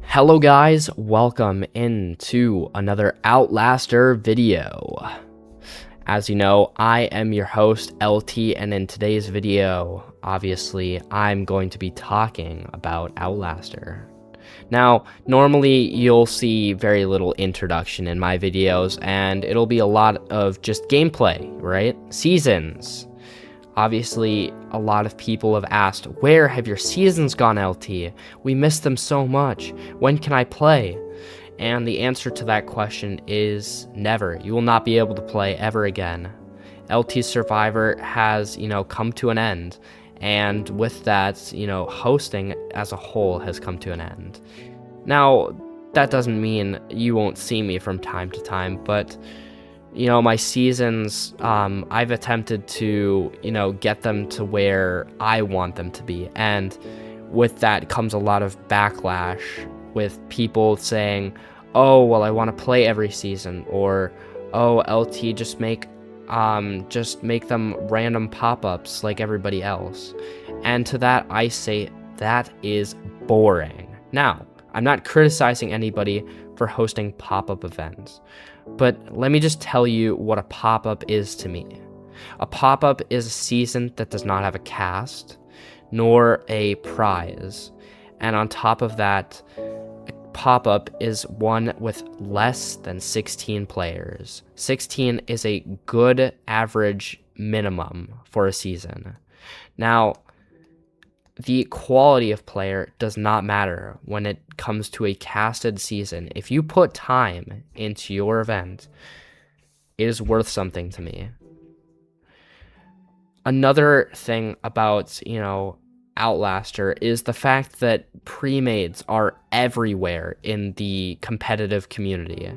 Hello guys, welcome into another Outlaster video. As you know, I am your host LT, and in today's video, obviously, I'm going to be talking about Outlaster. Now, normally you'll see very little introduction in my videos, and it'll be a lot of just gameplay, right? Seasons. Obviously, a lot of people have asked, where have your seasons gone, LT? We miss them so much. When can I play? And the answer to that question is never. You will not be able to play ever again. LT Survivor has, come to an end. And with that, hosting as a whole has come to an end. Now, that doesn't mean you won't see me from time to time, but my seasons, I've attempted to, get them to where I want them to be. And with that comes a lot of backlash with people saying, oh, well, I want to play every season, or, oh, LT, just make them random pop-ups like everybody else. And to that, I say that is boring. Now, I'm not criticizing anybody for hosting pop-up events, but let me just tell you what a pop-up is to me. A pop-up is a season that does not have a cast, nor a prize. And on top of that, a pop-up is one with less than 16 players. 16 is a good average minimum for a season. Now, the quality of player does not matter when it comes to a casted season. If you put time into your event, it is worth something to me. Another thing about, Outlaster is the fact that pre-mades are everywhere in the competitive community.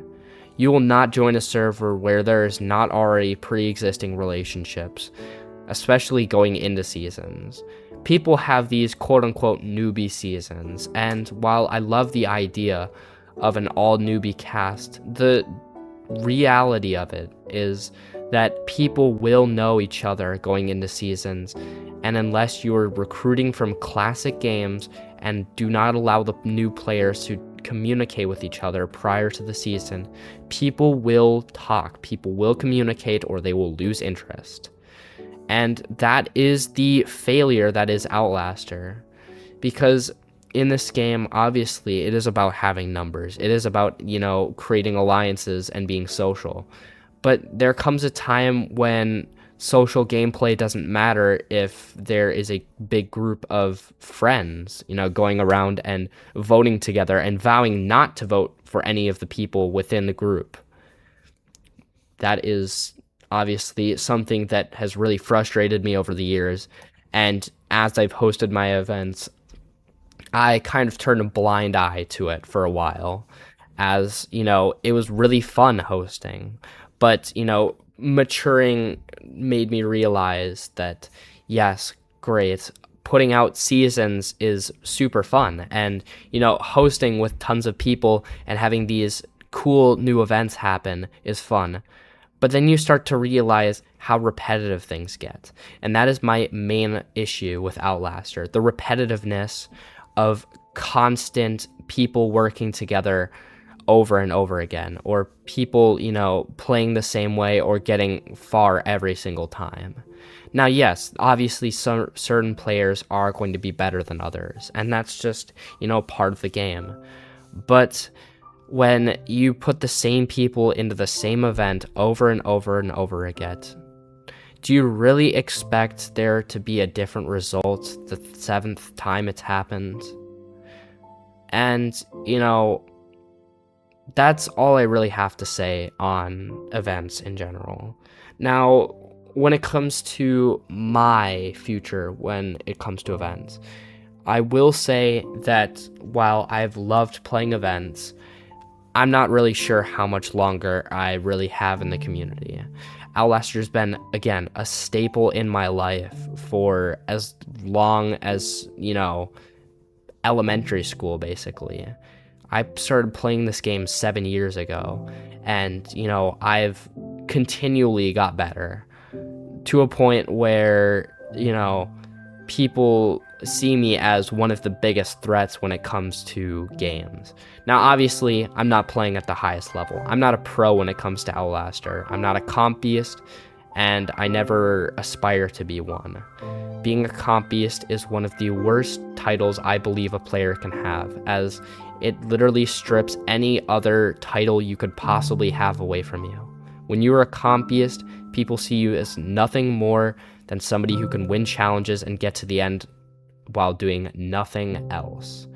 You will not join a server where there is not already pre-existing relationships, especially going into seasons. People have these quote-unquote newbie seasons, and while I love the idea of an all-newbie cast, the reality of it is that people will know each other going into seasons, and unless you're recruiting from classic games and do not allow the new players to communicate with each other prior to the season, people will talk, people will communicate, or they will lose interest. And that is the failure that is Outlaster. Because in this game, obviously, it is about having numbers. It is about, creating alliances and being social. But there comes a time when social gameplay doesn't matter if there is a big group of friends, going around and voting together and vowing not to vote for any of the people within the group. That is obviously something that has really frustrated me over the years, and as I've hosted my events, I kind of turned a blind eye to it for a while, as, it was really fun hosting, but, maturing made me realize that, yes, great, putting out seasons is super fun, and, hosting with tons of people and having these cool new events happen is fun. But then you start to realize how repetitive things get. And that is my main issue with Outlaster. The repetitiveness of constant people working together over and over again. Or people, playing the same way or getting far every single time. Now, yes, obviously certain players are going to be better than others. And that's just, part of the game. But when you put the same people into the same event over and over and over again, do you really expect there to be a different result the 7th time it's happened? And, that's all I really have to say on events in general. Now, when it comes to my future, when it comes to events, I will say that while I've loved playing events, I'm not really sure how much longer I really have in the community. Outlaster's been, again, a staple in my life for as long as, elementary school, basically. I started playing this game 7 years ago, and, I've continually got better to a point where, people see me as one of the biggest threats when it comes to games. Now, obviously, I'm not playing at the highest level. I'm not a pro when it comes to Outlaster. I'm not a comp beast, and I never aspire to be one. Being a comp beast is one of the worst titles I believe a player can have, as it literally strips any other title you could possibly have away from you. When you are a comp beast, people see you as nothing more than somebody who can win challenges and get to the end while doing nothing else.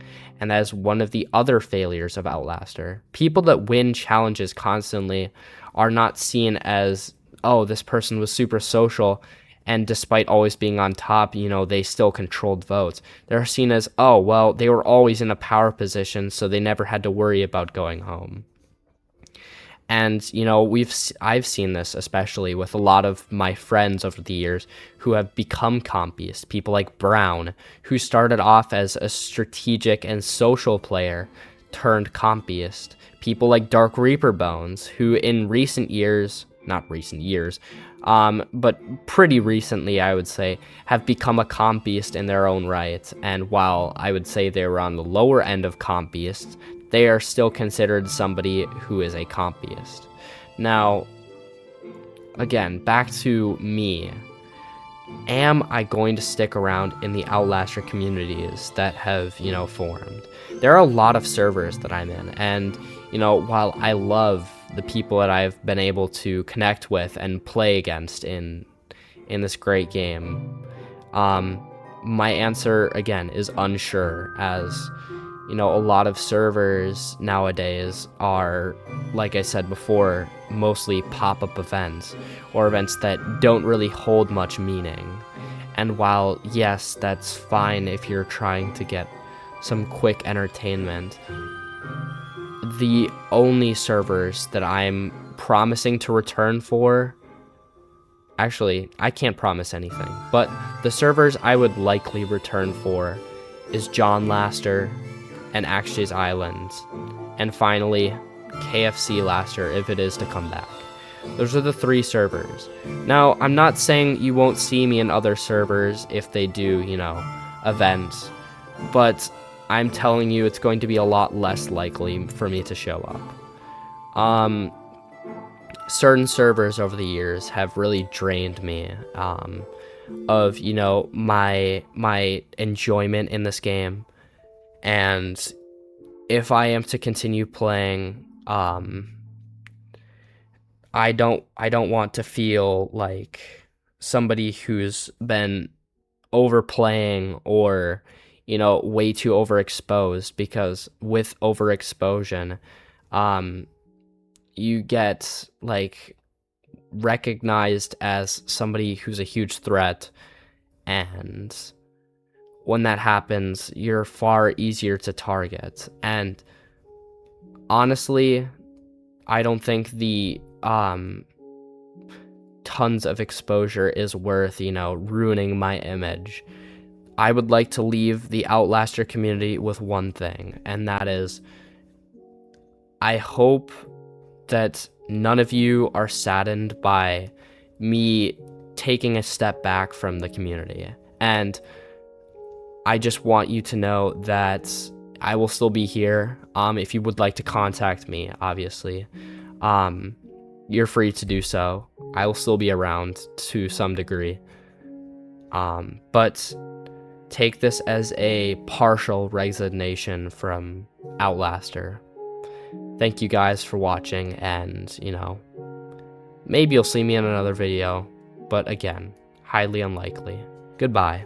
And that is one of the other failures of Outlaster. People that win challenges constantly are not seen as, oh, this person was super social, and despite always being on top, they still controlled votes. They're seen as, oh, well, they were always in a power position, so they never had to worry about going home. And, I've seen this especially with a lot of my friends over the years who have become compies. People like Brown, who started off as a strategic and social player turned compist. People like Dark Reaper Bones, who in not recent years, but pretty recently, I would say, have become a compist in their own right. And while I would say they were on the lower end of compists, they are still considered somebody who is a compist. Now, again, back to me. Am I going to stick around in the Outlaster communities that have, formed? There are a lot of servers that I'm in, and, while I love the people that I've been able to connect with and play against in this great game, my answer, again, is unsure, as a lot of servers nowadays are, like I said before, mostly pop-up events, or events that don't really hold much meaning. And while, yes, that's fine if you're trying to get some quick entertainment, the only servers that I'm promising to return for, actually, I can't promise anything, but the servers I would likely return for is Outlaster and Axe's Islands, and finally, KFC Laster if it is to come back. Those are the 3 servers. Now, I'm not saying you won't see me in other servers if they do, events, but I'm telling you it's going to be a lot less likely for me to show up. Certain servers over the years have really drained me of, my enjoyment in this game. And if I am to continue playing, I don't want to feel like somebody who's been overplaying or, way too overexposed, because with overexposure, you get recognized as somebody who's a huge threat, and when that happens, you're far easier to target. And honestly, I don't think the tons of exposure is worth, ruining my image. I would like to leave the Outlaster community with one thing, and that is, I hope that none of you are saddened by me taking a step back from the community. And I just want you to know that I will still be here. If you would like to contact me, obviously, you're free to do so. I will still be around to some degree. But take this as a partial resignation from Outlaster. Thank you guys for watching, and, maybe you'll see me in another video, but again, highly unlikely. Goodbye.